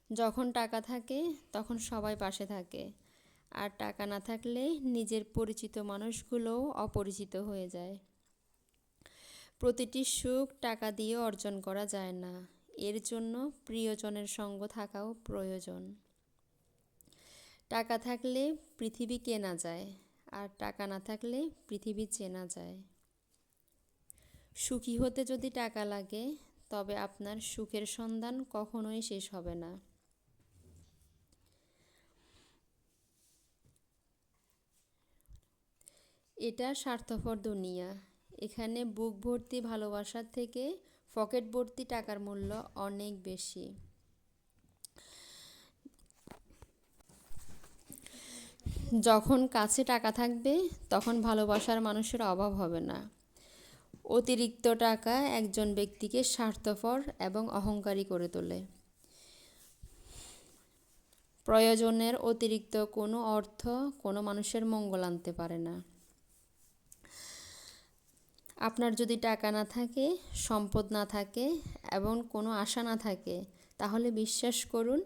যখন টাকা থাকে তখন সবাই পাশে থাকে, আর টাকা না থাকলে নিজের পরিচিত মানুষগুলোও অপরিচিত হয়ে যায়। প্রতিটি সুখ টাকা দিয়ে অর্জন করা যায় না, এর জন্য প্রিয়জনের সঙ্গ থাকাও প্রয়োজন। টাকা থাকলে পৃথিবী কেনা যায়, আর টাকা না থাকলে পৃথিবী চেনা যায়। সুখী হতে যদি টাকা লাগে, তবে আপনার সুখের সন্ধান কখনোই শেষ হবে না। এটা স্বার্থপর দুনিয়া। এখানে বুক ভর্তি ভালোবাসার থেকে পকেট ভর্তি টাকার মূল্য অনেক বেশি। যখন কাছে টাকা থাকবে, তখন ভালোবাসার মানুষের অভাব হবে না। অতিরিক্ত টাকা একজন ব্যক্তিকে স্বার্থপর এবং অহংকারী করে তোলে। প্রয়োজনের অতিরিক্ত কোনো অর্থ কোনো মানুষের মঙ্গল আনতে পারে না। আপনার যদি টাকা না থাকে, সম্পদ না থাকে এবং কোনো আশা না থাকে, তাহলে বিশ্বাস করুন,